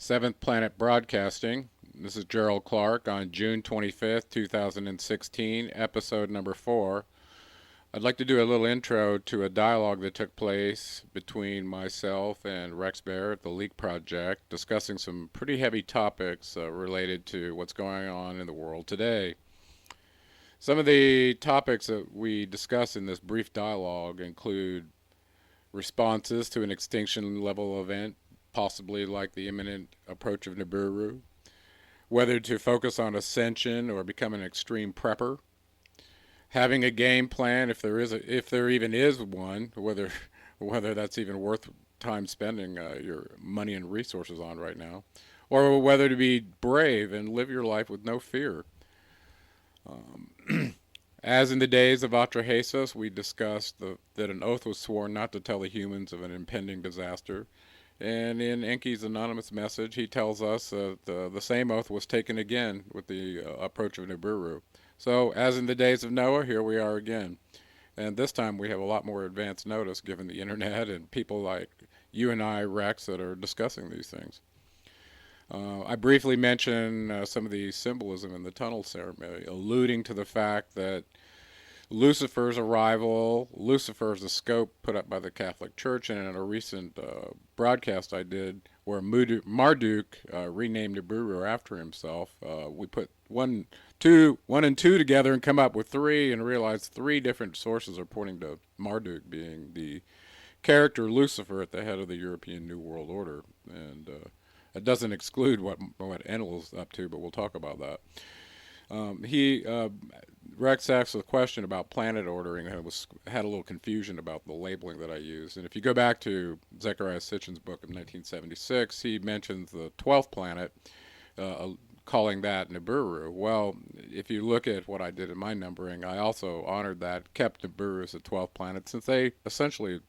Seventh Planet Broadcasting. This is Gerald Clark on June 25th, 2016, episode number 4. I'd like to do a little intro to a dialogue that took place between myself and Rex Bear at the Leak Project, discussing some pretty heavy topics related to what's going on in the world today. Some of the topics that we discuss in this brief dialogue include responses to an extinction level event, possibly like the imminent approach of Nibiru, whether to focus on ascension or become an extreme prepper, having a game plan if there even is one, whether that's even worth time spending your money and resources on right now, or whether to be brave and live your life with no fear. As in the days of Atrahasis, we discussed that an oath was sworn not to tell the humans of an impending disaster. And in Enki's anonymous message, he tells us that the same oath was taken again with the approach of Nibiru. So, as in the days of Noah, here we are again. And this time we have a lot more advance notice given the internet and people like you and I, Rex, that are discussing these things. I briefly mention some of the symbolism in the tunnel ceremony, alluding to the fact that Lucifer's arrival, Lucifer is a scope put up by the Catholic Church, and in a recent broadcast I did where Marduk renamed Nibiru after himself, we put one and two together and come up with three and realized three different sources are pointing to Marduk being the character Lucifer at the head of the European New World Order. And it doesn't exclude what Enel's up to, but we'll talk about that. Rex asked a question about planet ordering and had a little confusion about the labeling that I used. And if you go back to Zecharia Sitchin's book of 1976, he mentions the 12th planet, calling that Nibiru. Well, if you look at what I did in my numbering, I also honored that, kept Nibiru as the 12th planet, since they essentially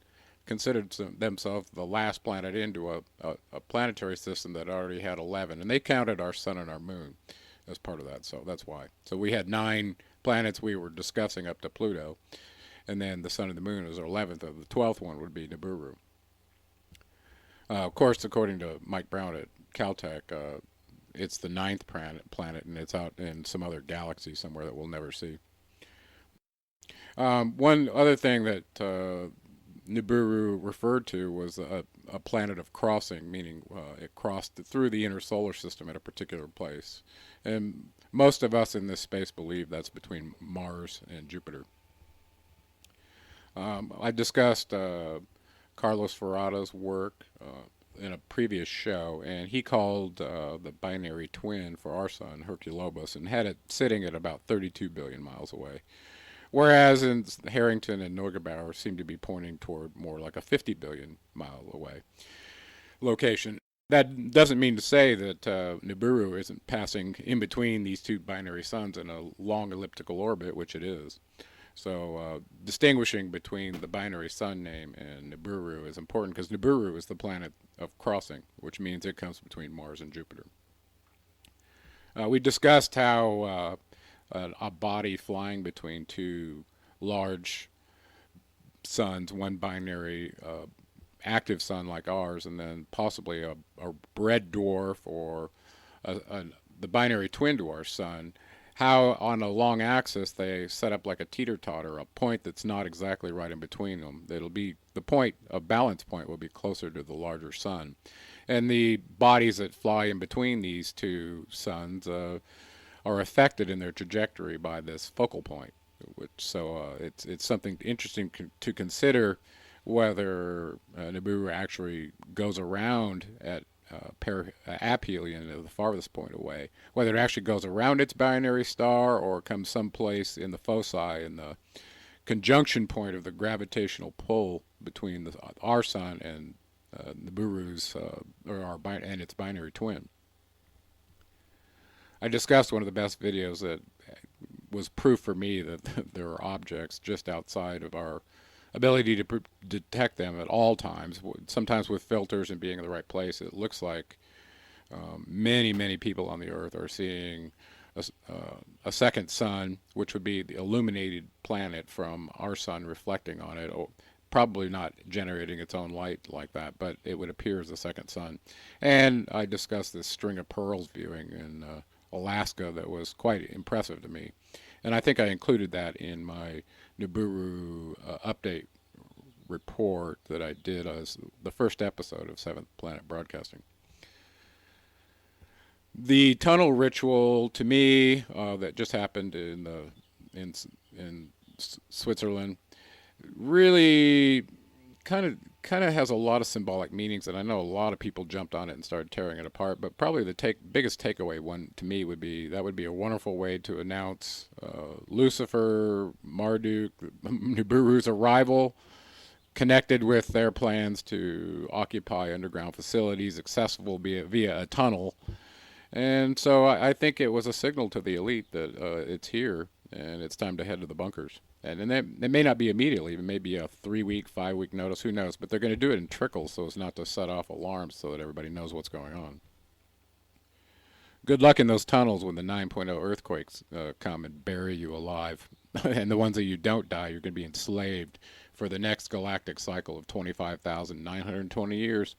considered themselves the last planet into a planetary system that already had 11. And they counted our sun and our moon as part of that, so that's why. So we had 9 planets we were discussing up to Pluto, and then the sun and the moon is our 11th, of the 12th one would be Nibiru. Of course, according to Mike Brown at Caltech, it's the 9th planet, and it's out in some other galaxy somewhere that we'll never see. One other thing that Nibiru referred to was a planet of crossing, meaning it crossed through the inner solar system at a particular place. And most of us in this space believe that's between Mars and Jupiter. I discussed Carlos Ferrada's work in a previous show, and he called the binary twin for our sun Herculobus and had it sitting at about 32 billion miles away. Whereas in Harrington and Neugebauer seem to be pointing toward more like a 50 billion mile away location. That doesn't mean to say that Nibiru isn't passing in between these two binary suns in a long elliptical orbit, which it is. So distinguishing between the binary sun name and Nibiru is important because Nibiru is the planet of crossing, which means it comes between Mars and Jupiter. We discussed how a body flying between two large suns, one binary active sun like ours, and then possibly a red dwarf or the binary twin to our sun, how on a long axis they set up like a teeter-totter, a point that's not exactly right in between them. It'll be the point, a balance point will be closer to the larger sun. And the bodies that fly in between these two suns are affected in their trajectory by this focal point. It's something interesting to consider whether Nibiru actually goes around at Aphelion, the farthest point away, whether it actually goes around its binary star or comes someplace in the foci, in the conjunction point of the gravitational pull between our sun and Nibiru's and its binary twin. I discussed one of the best videos that was proof for me that there are objects just outside of our ability to detect them at all times, sometimes with filters and being in the right place. It looks like many people on the Earth are seeing a second sun, which would be the illuminated planet from our sun reflecting on it, probably not generating its own light like that, but it would appear as a second sun. And I discussed this string of pearls viewing in Alaska that was quite impressive to me. And I think I included that in my Nibiru update report that I did as the first episode of Seventh Planet Broadcasting. The tunnel ritual, to me, that just happened in Switzerland, really kind of has a lot of symbolic meanings, and I know a lot of people jumped on it and started tearing it apart. But probably the biggest takeaway one to me would be that would be a wonderful way to announce Lucifer, Marduk, Nibiru's arrival, connected with their plans to occupy underground facilities accessible via a tunnel. And so I think it was a signal to the elite that it's here and it's time to head to the bunkers. And it may not be immediately. It may be a 3-week, 5-week notice. Who knows? But they're going to do it in trickles so as not to set off alarms so that everybody knows what's going on. Good luck in those tunnels when the 9.0 earthquakes come and bury you alive. And the ones that you don't die, you're going to be enslaved for the next galactic cycle of 25,920 years.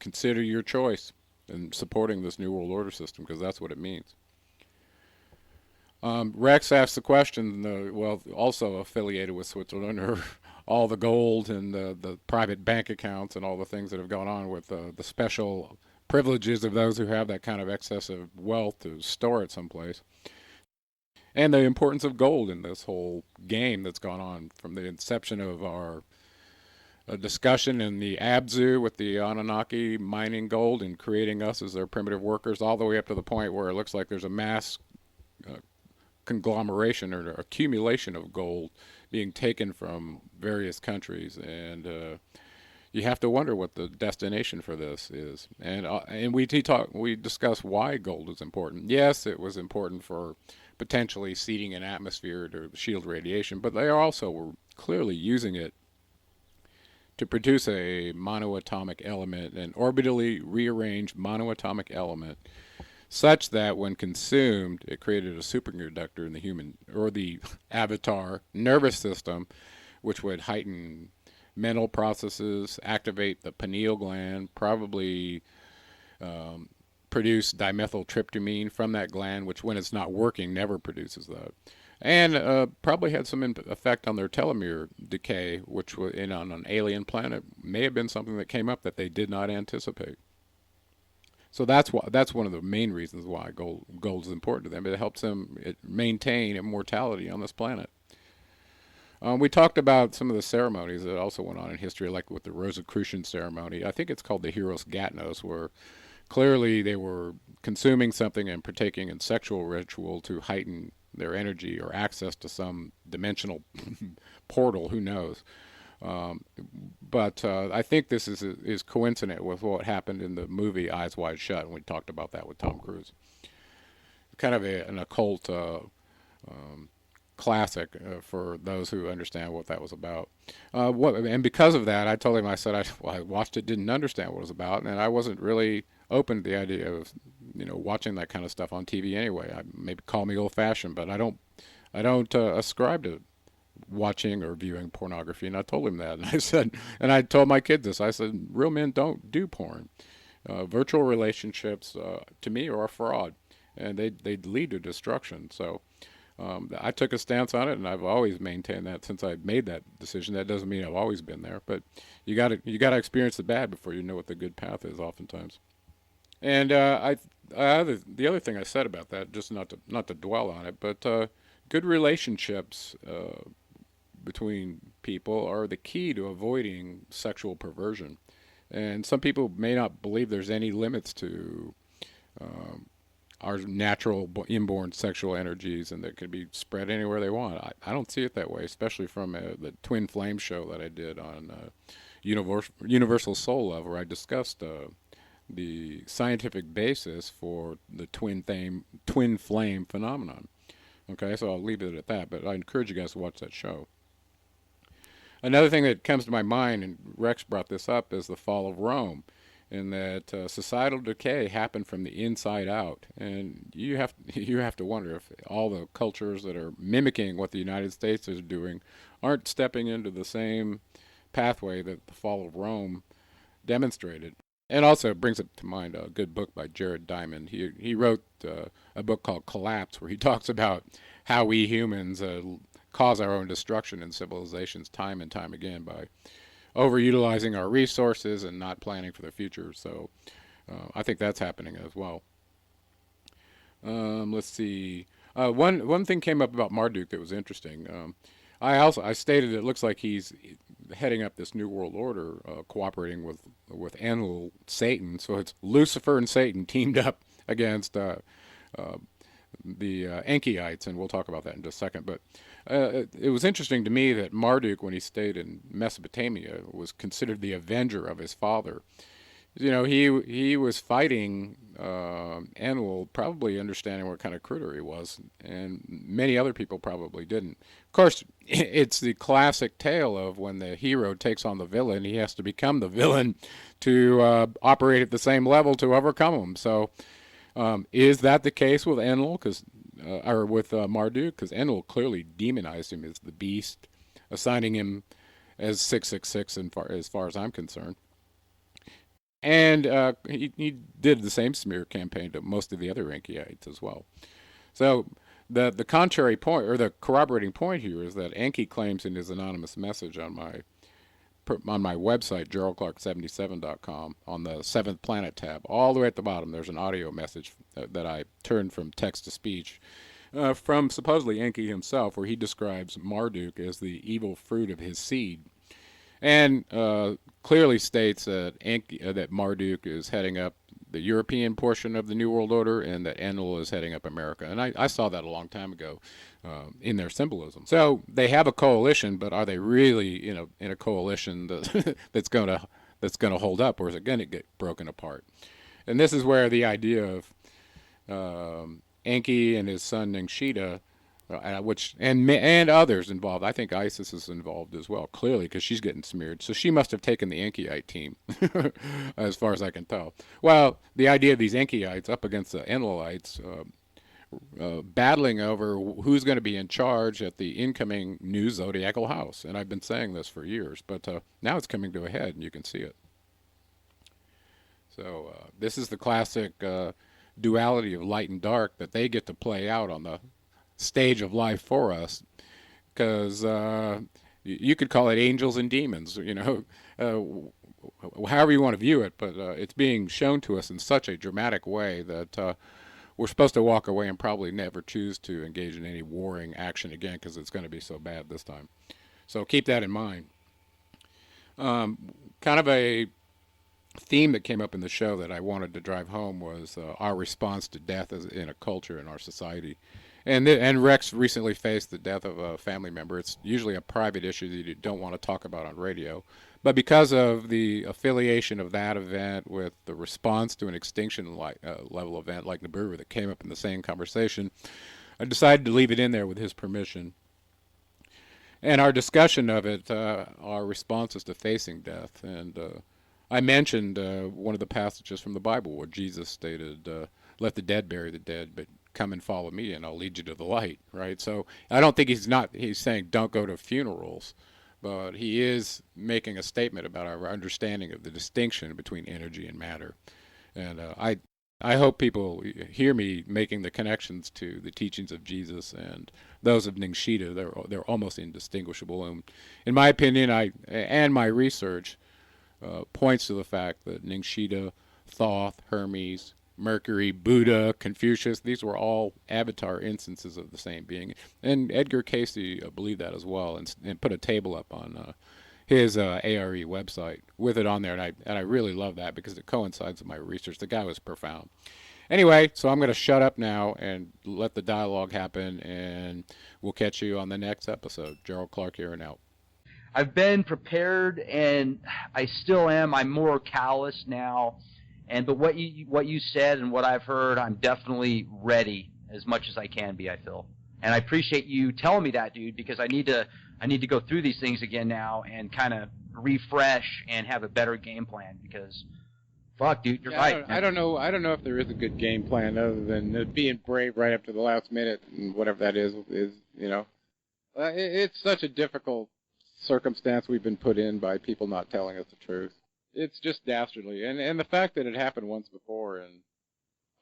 Consider your choice in supporting this New World Order system, because that's what it means. Rex asked the question, well, also affiliated with Switzerland, or all the gold and the private bank accounts and all the things that have gone on with the special privileges of those who have that kind of excessive wealth to store it someplace. And the importance of gold in this whole game that's gone on from the inception of our discussion in the Abzu with the Anunnaki mining gold and creating us as their primitive workers, all the way up to the point where it looks like there's a mass conglomeration or accumulation of gold being taken from various countries, and you have to wonder what the destination for this is. And we discuss why gold is important. Yes, it was important for potentially seeding an atmosphere to shield radiation, but they also were clearly using it to produce a monoatomic element, an orbitally rearranged monoatomic element, such that when consumed, it created a superconductor in the human or the avatar nervous system, which would heighten mental processes, activate the pineal gland, probably produce dimethyltryptamine from that gland, which when it's not working never produces that. And probably had some effect on their telomere decay, which on an alien planet may have been something that came up that they did not anticipate. So that's one of the main reasons why gold is important to them. It helps them maintain immortality on this planet. We talked about some of the ceremonies that also went on in history, like with the Rosicrucian ceremony. I think it's called the Hieros Gatnos, where clearly they were consuming something and partaking in sexual ritual to heighten their energy or access to some dimensional portal. Who knows? But I think this is coincident with what happened in the movie Eyes Wide Shut, and we talked about that with Tom Cruise. Kind of an occult classic for those who understand what that was about. And because of that, I told him, I said, I watched it, didn't understand what it was about, and I wasn't really open to the idea of watching that kind of stuff on TV anyway. Maybe call me old-fashioned, but I don't ascribe to watching or viewing pornography. And I told him that, and I said, and I told my kids this, I said, real men don't do porn. Virtual relationships to me are a fraud, and they lead to destruction. So I took a stance on it, and I've always maintained that since I made that decision. That doesn't mean I've always been there, but you got to experience the bad before you know what the good path is oftentimes. And the other thing I said about that, just not to dwell on it, but good relationships between people are the key to avoiding sexual perversion. And some people may not believe there's any limits to our natural inborn sexual energies, and that could be spread anywhere they want. I don't see it that way, especially from the Twin Flame show that I did on Universal Soul Love, where I discussed the scientific basis for the twin flame phenomenon. Okay, so I'll leave it at that, but I encourage you guys to watch that show. Another thing that comes to my mind, and Rex brought this up, is the fall of Rome, in that societal decay happened from the inside out. And you have to wonder if all the cultures that are mimicking what the United States is doing aren't stepping into the same pathway that the fall of Rome demonstrated. And also it brings up to mind a good book by Jared Diamond. He wrote a book called Collapse, where he talks about how we humans cause our own destruction in civilizations time and time again by overutilizing our resources and not planning for the future. So I think that's happening as well. Let's see. One thing came up about Marduk that was interesting. I stated it looks like he's heading up this new world order, cooperating with Enlil, Satan. So it's Lucifer and Satan teamed up against the Enkyites, and we'll talk about that in just a second. But it was interesting to me that Marduk, when he stayed in Mesopotamia, was considered the avenger of his father. You know, he was fighting Enlil, probably understanding what kind of critter he was, and many other people probably didn't. Of course, it's the classic tale of when the hero takes on the villain, he has to become the villain to operate at the same level to overcome him. So, is that the case with Enlil, or with Marduk? Because Enlil clearly demonized him as the beast, assigning him as 666 as far as I'm concerned. And he did the same smear campaign to most of the other Enkyites as well. So the contrary point, or the corroborating point here, is that Enki claims in his anonymous message on my website, GeraldClark77.com, on the 7th Planet tab, all the way at the bottom, there's an audio message that I turned from text to speech from supposedly Enki himself, where he describes Marduk as the evil fruit of his seed. And clearly states that that Marduk is heading up the European portion of the New World Order, and that Enlil is heading up America. And I saw that a long time ago in their symbolism. So they have a coalition, but are they really in a coalition that's going to hold up, or is it going to get broken apart? And this is where the idea of Enki and his son Ningshita, and others involved. I think ISIS is involved as well, clearly, because she's getting smeared. So she must have taken the Enkiyite team, as far as I can tell. Well, the idea of these Enkiyites up against the Enlilites, battling over who's going to be in charge at the incoming new zodiacal house. And I've been saying this for years, but now it's coming to a head, and you can see it. So this is the classic duality of light and dark that they get to play out on the stage of life for us, because you could call it angels and demons, however you want to view it, but it's being shown to us in such a dramatic way that we're supposed to walk away and probably never choose to engage in any warring action again, because it's going to be so bad this time. So keep that in mind. Kind of a theme that came up in the show that I wanted to drive home was our response to death in a culture in our society. And Rex recently faced the death of a family member. It's usually a private issue that you don't want to talk about on radio. But because of the affiliation of that event with the response to an extinction level event like Nibiru that came up in the same conversation, I decided to leave it in there with his permission. And our discussion of it, our responses to facing death. And I mentioned one of the passages from the Bible where Jesus stated, let the dead bury the dead, but come and follow me and I'll lead you to the light, right? So I don't think he's saying don't go to funerals, but he is making a statement about our understanding of the distinction between energy and matter. And I hope people hear me making the connections to the teachings of Jesus and those of Ningshita. They're almost indistinguishable. And in my opinion, and my research points to the fact that Ningshita, Thoth, Hermes, Mercury, Buddha, Confucius, these were all avatar instances of the same being. And Edgar Cayce believed that as well, and put a table up on his ARE website with it on there. And I really love that because it coincides with my research. The guy was profound. Anyway, so I'm going to shut up now and let the dialogue happen, and we'll catch you on the next episode. Gerald Clark here and out. I've been prepared, and I still am. I'm more callous now. But what you said and what I've heard, I'm definitely ready as much as I can be, I feel. And I appreciate you telling me that, dude, because I need to go through these things again now and kind of refresh and have a better game plan, because fuck, dude, you're right. I don't know if there is a good game plan other than being brave right up to the last minute, and whatever that is, It's such a difficult circumstance we've been put in by people not telling us the truth. It's just dastardly, and the fact that it happened once before in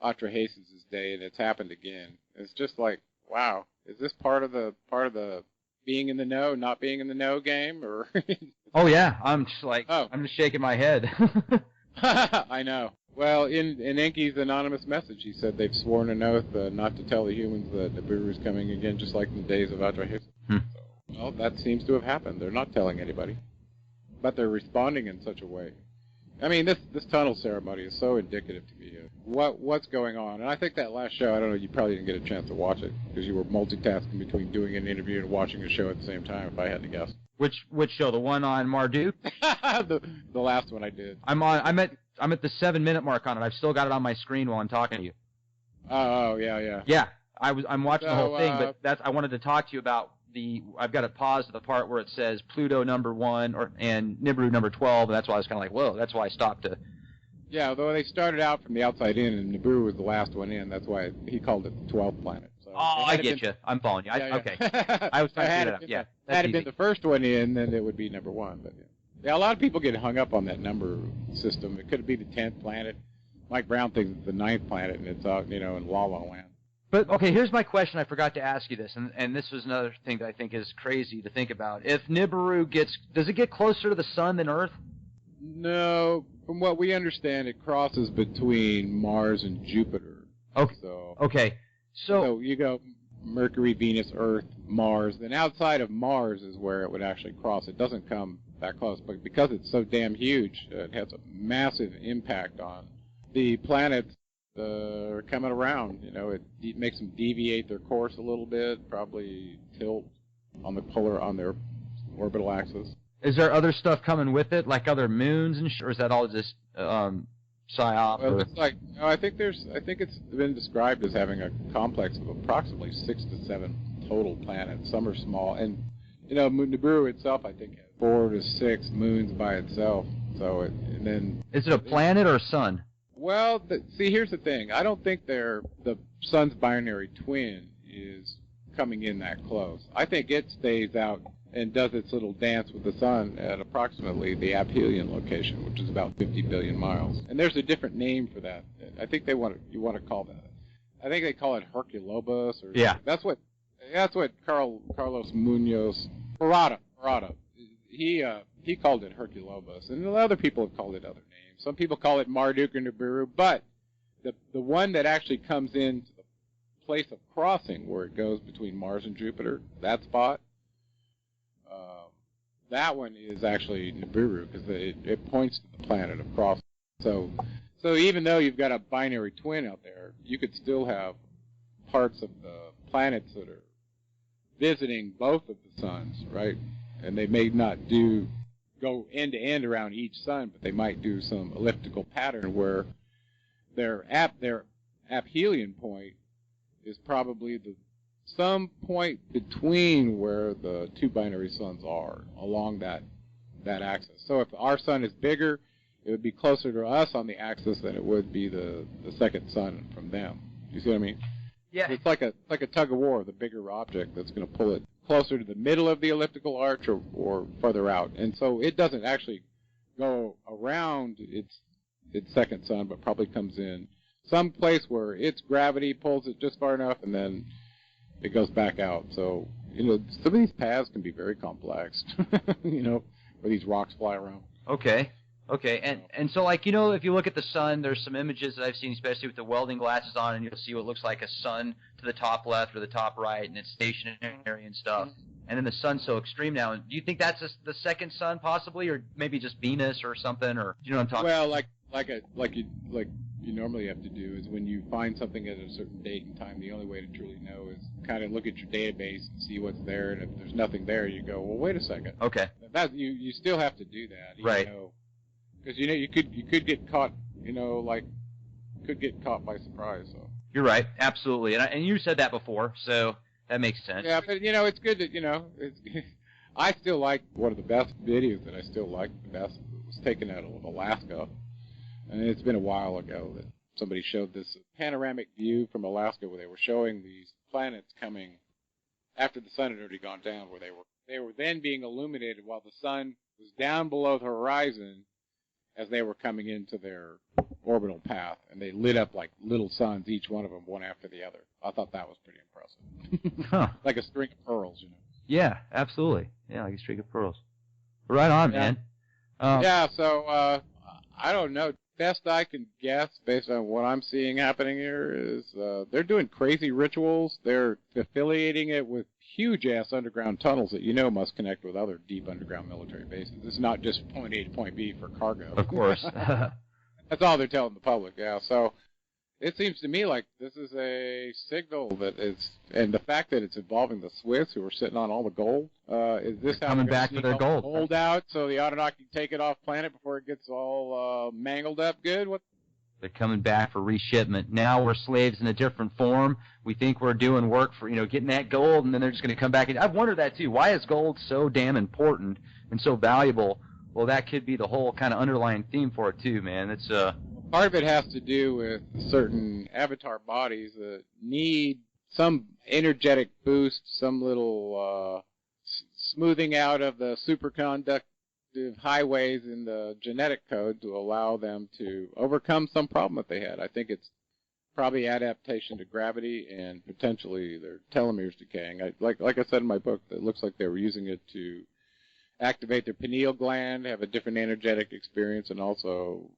Atrahasis' day, and it's happened again. It's just like, wow, is this part of the being in the know, not being in the know game, or? Oh yeah, I'm just shaking my head. I know. Well, in Enki's anonymous message, he said they've sworn an oath not to tell the humans that Nibiru's coming again, just like in the days of Atrahasis. So, well, that seems to have happened. They're not telling anybody, but they're responding in such a way. I mean, this tunnel ceremony is so indicative to me of what's going on. And I think that last show, I don't know, you probably didn't get a chance to watch it because you were multitasking between doing an interview and watching a show at the same time, if I had to guess. Which show? The one on Marduk? the last one I did. I'm at the 7-minute mark on it. I've still got it on my screen while I'm talking to you. Oh, yeah. Yeah, I'm watching the whole thing, but I wanted to talk to you about I've got it paused at the part where it says Pluto number 1 and Nibiru number 12, and that's why I was kind of like, whoa, that's why I stopped to. Yeah, although they started out from the outside in, and Nibiru was the last one in, that's why he called it the 12th planet. So I get you. I'm following you. Yeah. Okay. I was trying to figure it out. Yeah, had it been the first one in, then it would be number 1. But yeah, a lot of people get hung up on that number system. It could be the 10th planet. Mike Brown thinks it's the 9th planet, and it's out, in La La Land. But, okay, here's my question. I forgot to ask you this, and this was another thing that I think is crazy to think about. If Nibiru does it get closer to the sun than Earth? No. From what we understand, it crosses between Mars and Jupiter. Okay. So you go Mercury, Venus, Earth, Mars. Then outside of Mars is where it would actually cross. It doesn't come that close. But because it's so damn huge, it has a massive impact on the planets coming around. It makes them deviate their course a little bit, probably tilt on their orbital axis. Is there other stuff coming with it, like other moons and or is that all just psyop? Well, it's like I think it's been described as having a complex of approximately 6 to 7 total planets. Some are small, and Nibiru itself, I think, has 4 to 6 moons by itself. So and then is it a planet or a sun? Well, see, here's the thing. I don't think the sun's binary twin is coming in that close. I think it stays out and does its little dance with the sun at approximately the Aphelion location, which is about 50 billion miles. And there's a different name for that. I think you want to call that. I think they call it Herculobus, or yeah. That's what Carlos Munoz Parada. He called it Herculobus, and other people have called it other names. Some people call it Marduk or Nibiru, but the one that actually comes into the place of crossing where it goes between Mars and Jupiter, that spot, that one is actually Nibiru because it points to the planet of crossing. So even though you've got a binary twin out there, you could still have parts of the planets that are visiting both of the suns, right? And they may not go end to end around each sun, but they might do some elliptical pattern where their aphelion point is probably some point between where the two binary suns are along that axis. So if our sun is bigger, it would be closer to us on the axis than it would be the second sun from them. You see what I mean? Yeah. It's like a tug of war, the bigger object that's going to pull it closer to the middle of the elliptical arch or further out. And so it doesn't actually go around its second sun, but probably comes in some place where its gravity pulls it just far enough, and then it goes back out. So, some of these paths can be very complex, where these rocks fly around. Okay. And so, if you look at the sun, there's some images that I've seen, especially with the welding glasses on, and you'll see what looks like a sun to the top left or the top right, and it's stationary and stuff. And then the sun's so extreme now. Do you think that's the second sun, possibly, or maybe just Venus or something, or do you know what I'm talking about? Well, like you normally have to do is when you find something at a certain date and time, the only way to truly know is kind of look at your database and see what's there, and if there's nothing there, you go, well, wait a second. Okay. That you still have to do that, right? Because you could get caught, could get caught by surprise. So you're right, absolutely, and you said that before, so that makes sense. Yeah, but it's good that I still like one of the best videos that I still like the best was taken out of Alaska. And it's been a while ago that somebody showed this panoramic view from Alaska where they were showing these planets coming after the sun had already gone down, where they were then being illuminated while the sun was down below the horizon as they were coming into their orbital path, and they lit up like little suns, each one of them, one after the other. I thought that was pretty impressive. Huh. Like a string of pearls, you know. Yeah, absolutely. Yeah, like a string of pearls. Right on, Yeah. man. Yeah, so I don't know. Best I can guess, based on what I'm seeing happening here, is they're doing crazy rituals. They're affiliating it with huge-ass underground tunnels that you know must connect with other deep underground military bases. It's not just point A to point B for cargo. Of course. That's all they're telling the public, yeah. So it seems to me like this is a signal that it's, and the fact that it's involving the Swiss, who are sitting on all the gold, is this They're how coming they're back gonna for their sneak all the gold. gold out so the Anunnaki can take it off planet before it gets all mangled up good? What? They're coming back for reshipment. Now we're slaves in a different form. We think we're doing work for, getting that gold, and then they're just going to come back. And I've wondered that, too. Why is gold so damn important and so valuable? Well, that could be the whole kind of underlying theme for it, too, man. It's Part of it has to do with certain avatar bodies that need some energetic boost, some little smoothing out of the superconductive highways in the genetic code to allow them to overcome some problem that they had. I think it's probably adaptation to gravity and potentially their telomeres decaying. Like I said in my book, it looks like they were using it to activate their pineal gland, have a different energetic experience, and also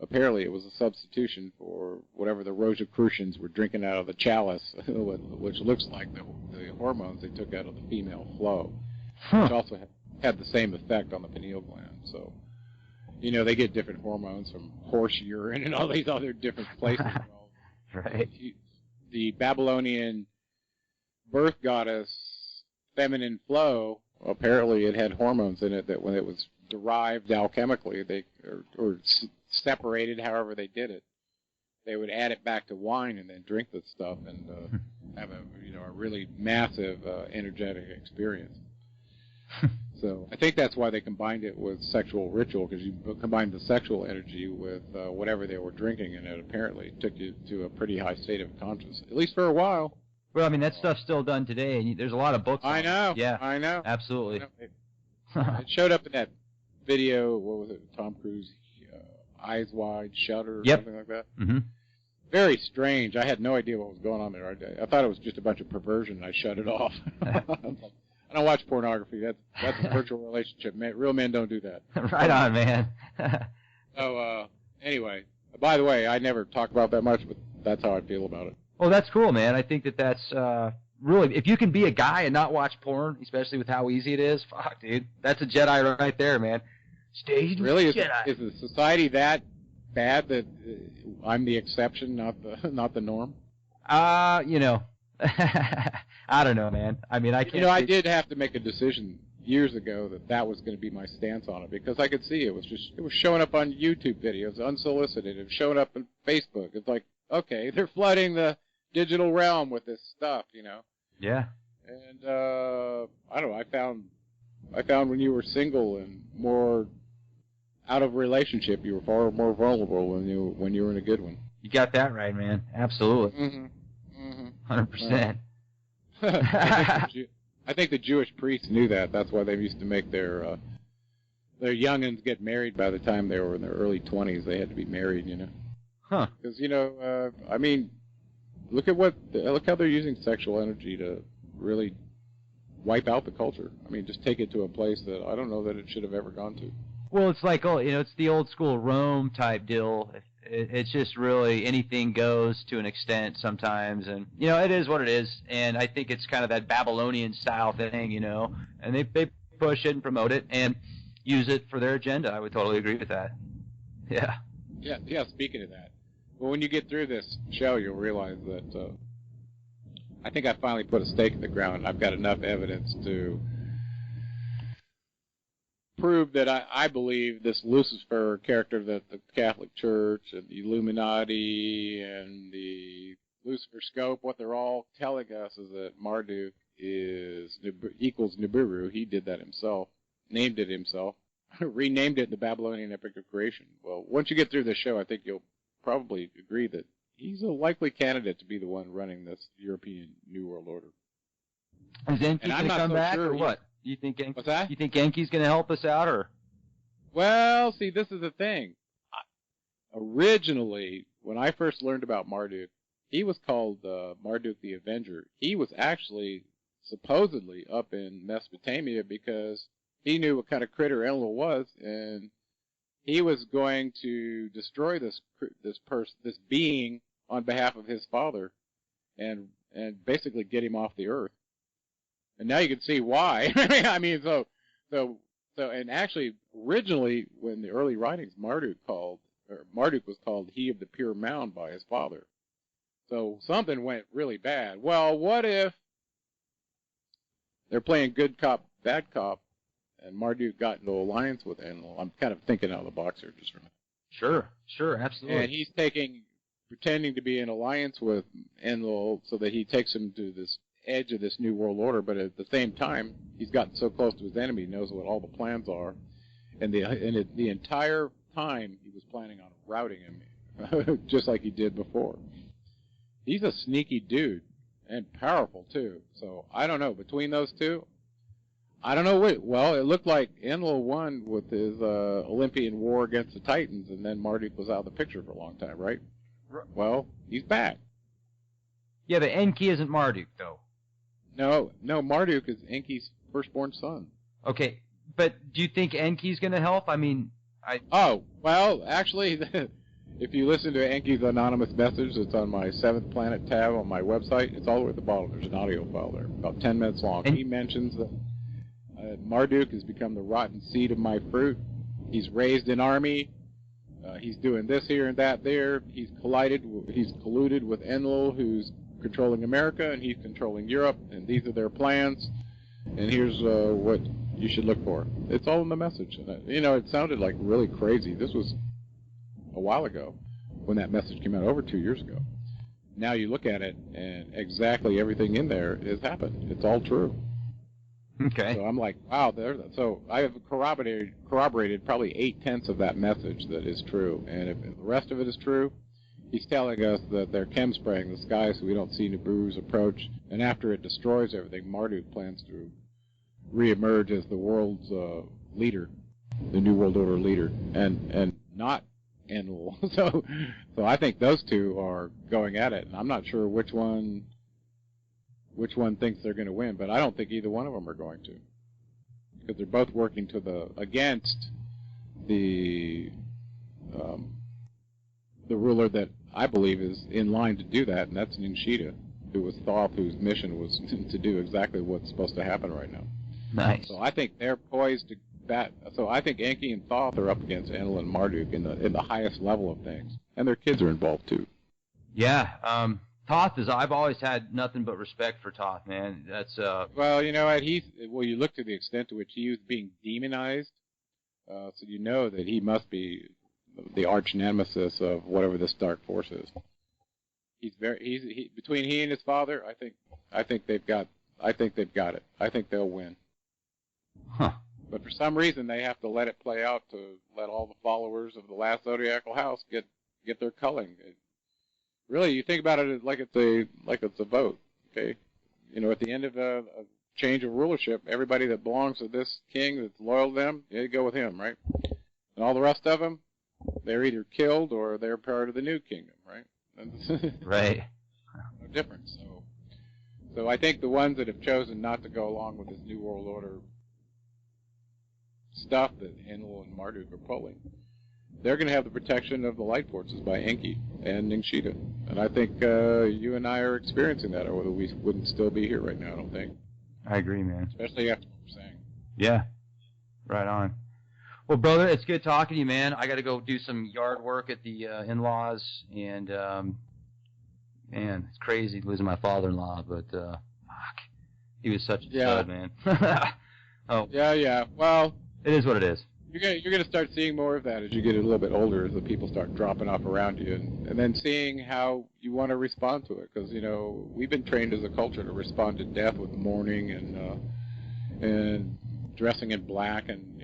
apparently it was a substitution for whatever the Rosicrucians were drinking out of the chalice, which looks like the hormones they took out of the female flow, which also had the same effect on the pineal gland. So, they get different hormones from horse urine and all these other different places. Right. The Babylonian birth goddess feminine flow, apparently it had hormones in it that when it was derived alchemically, or separated, however they did it, they would add it back to wine and then drink the stuff and have a really massive energetic experience. So I think that's why they combined it with sexual ritual, because you combined the sexual energy with whatever they were drinking, and it apparently took you to a pretty high state of consciousness, at least for a while. Well, I mean, that stuff's still done today, and there's a lot of books on I know. it. Yeah, I know. absolutely. It showed up in that video, what was it, Tom Cruise, Eyes Wide Shut, or Yep. something like that? Mm-hmm. Very strange. I had no idea what was going on there. I thought it was just a bunch of perversion, and I shut it off. I don't watch pornography. That's a virtual relationship. Real men don't do that. Right on, man. So, anyway, by the way, I never talk about that much, but that's how I feel about it. Well, that's cool, man. I think that's really, if you can be a guy and not watch porn, especially with how easy it is, fuck, dude. That's a Jedi right there, man. Stage Really? Jedi. Is the society that bad that I'm the exception, not the norm? I don't know, man. I mean, I can't. I did have to make a decision years ago that was going to be my stance on it, because I could see it was showing up on YouTube videos unsolicited. It was showing up on Facebook. It's like, okay, they're flooding the digital realm with this stuff, Yeah. And I don't know. I found when you were single and more out of relationship, you were far more vulnerable when you were in a good one. You got that right, man. Absolutely. Mm-hmm. 100%. I think the Jewish priests knew that. That's why they used to make their youngins get married by the time they were in their early 20s. They had to be married, Huh. Because I mean, look how they're using sexual energy to really wipe out the culture. I mean, just take it to a place that I don't know that it should have ever gone to. Well, it's like, it's the old school Rome type deal. It's just really anything goes to an extent sometimes, and it is what it is. And I think it's kind of that Babylonian style thing, and they push it and promote it and use it for their agenda. I would totally agree with that. Yeah. Yeah. Speaking of that, well, when you get through this show, you'll realize that I think I finally put a stake in the ground. I've got enough evidence to prove that I believe this Lucifer character that the Catholic Church and the Illuminati and the Lucifer Scope, what they're all telling us is that Marduk equals Nibiru. He did that himself, named it himself, renamed it the Babylonian Epic of Creation. Well, once you get through this show, I think you'll probably agree that he's a likely candidate to be the one running this European New World Order. Is Enki And going I'm to not come so back, sure or what? Do you think What's that? You think Enki's going to help us out, or? Well, see, this is the thing. Originally, when I first learned about Marduk, he was called Marduk the Avenger. He was actually supposedly up in Mesopotamia because he knew what kind of critter Enlil was, and he was going to destroy this being on behalf of his father, and basically get him off the earth. And now you can see why. I mean, so, and actually, originally, when the early writings, Marduk was called he of the pure mound by his father. So something went really bad. Well, what if they're playing good cop, bad cop, and Marduk got into alliance with Enlil? I'm kind of thinking out of the box here just for a minute. Sure, absolutely. And he's pretending to be in alliance with Enlil so that he takes him to this edge of this new world order, but at the same time, he's gotten so close to his enemy, he knows what all the plans are, and the entire time he was planning on routing him, just like he did before. He's a sneaky dude, and powerful too, so I don't know, between those two, I don't know what, well, it looked like Enlil won with his Olympian war against the Titans, and then Marduk was out of the picture for a long time, right? Well, he's back. Yeah, but Enki isn't Marduk, though. No, Marduk is Enki's firstborn son. Okay, but do you think Enki's going to help? I mean, Oh, well, actually, if you listen to Enki's anonymous message, it's on my 7th Planet tab on my website. It's all the way at the bottom. There's an audio file there, about 10 minutes long. He mentions that Marduk has become the rotten seed of my fruit. He's raised an army. He's doing this here and that there. He's colluded with Enlil, who's controlling America, and he's controlling Europe, and these are their plans, and here's what you should look for. It's all in the message. It sounded like really crazy. This was a while ago when that message came out, over 2 years ago. Now you look at it, and exactly everything in there has happened. It's all true. Okay. So I'm like, wow. So I have corroborated probably 8/10 of that message that is true, and if the rest of it is true, he's telling us that they're chem-spraying the sky so we don't see Nibiru's approach, and after it destroys everything, Marduk plans to reemerge as the world's leader, the New World Order leader, and not Enlil. So I think those two are going at it, and I'm not sure which one thinks they're going to win, but I don't think either one of them are going to, because they're both working against the ruler that I believe is in line to do that, and that's Ninshita, who was Thoth, whose mission was to do exactly what's supposed to happen right now. Nice. So I think they're poised to bat. So I think Enki and Thoth are up against Enlil and Marduk in the highest level of things, and their kids are involved too. Yeah. Thoth I've always had nothing but respect for Thoth, man. That's Well, you know what? You look to the extent to which he was being demonized, so you know that he must be the arch nemesis of whatever this dark force is. Between he and his father, I think they've got it. I think they'll win. Huh. But for some reason, they have to let it play out to let all the followers of the last zodiacal house get their culling. Really, you think about it like it's a vote. Okay, at the end of a change of rulership, everybody that belongs to this king that's loyal to them, they go with him, right? And all the rest of them, they're either killed or they're part of the new kingdom, right? Right. No difference. So I think the ones that have chosen not to go along with this new world order stuff that Enlil and Marduk are pulling, they're going to have the protection of the light forces by Enki and Ninshita. And I think you and I are experiencing that, or we wouldn't still be here right now, I don't think. I agree, man. Especially after what we're saying. Yeah. Right on. Well, brother, it's good talking to you, man. I got to go do some yard work at the in-laws, and man, it's crazy losing my father-in-law, but fuck, he was such a stud, man. Oh. Yeah. Well, it is what it is. You're going to start seeing more of that as you get a little bit older, as the people start dropping off around you, and then seeing how you want to respond to it. Because, we've been trained as a culture to respond to death with mourning and dressing in black and,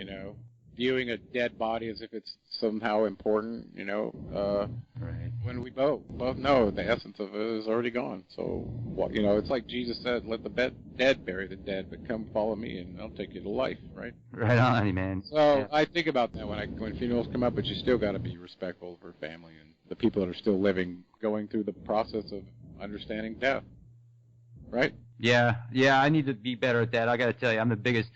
viewing a dead body as if it's somehow important, Right. when we both know the essence of it is already gone. So, it's like Jesus said, let the dead bury the dead, but come follow me and I'll take you to life, right? Right on, man. So Yeah. I think about that when funerals come up, but you still got to be respectful of her family and the people that are still living, going through the process of understanding death, right? Yeah, I need to be better at that. I got to tell you, I'm the biggest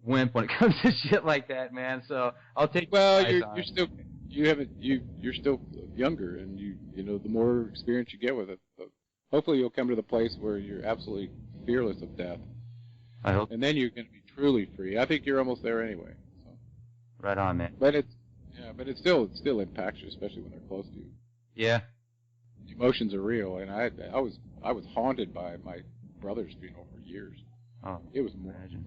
wimp when it comes to shit like that, man. So I'll take. Well, you're still younger, and the more experience you get with it, hopefully you'll come to the place where you're absolutely fearless of death. I hope. And then you're going to be truly free. I think you're almost there anyway. So. Right on, man. But it still impacts you, especially when they're close to you. Yeah. The emotions are real, and I was haunted by my brother's funeral for years. Oh, it was more. Imagine.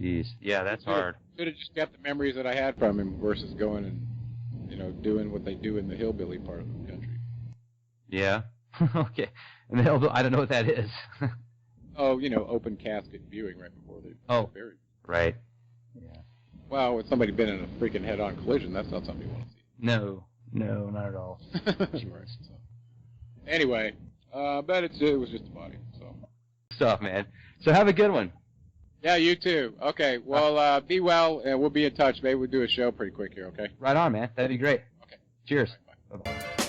Jeez. Yeah, that's hard. Could have just kept the memories that I had from him versus going and doing what they do in the hillbilly part of the country. Yeah. Okay. And the hillbilly, I don't know what that is. Oh, open casket viewing right before they're buried. Right. Yeah. Well, with somebody been in a freaking head-on collision, that's not something you want to see. No, not at all. Right. So. Anyway, but it was just a body. So. Stuff, man. So have a good one. Yeah, you too. Okay, well, be well, and we'll be in touch. Maybe we'll do a show pretty quick here, okay? Right on, man. That'd be great. Okay. Cheers. Right, bye. Bye-bye.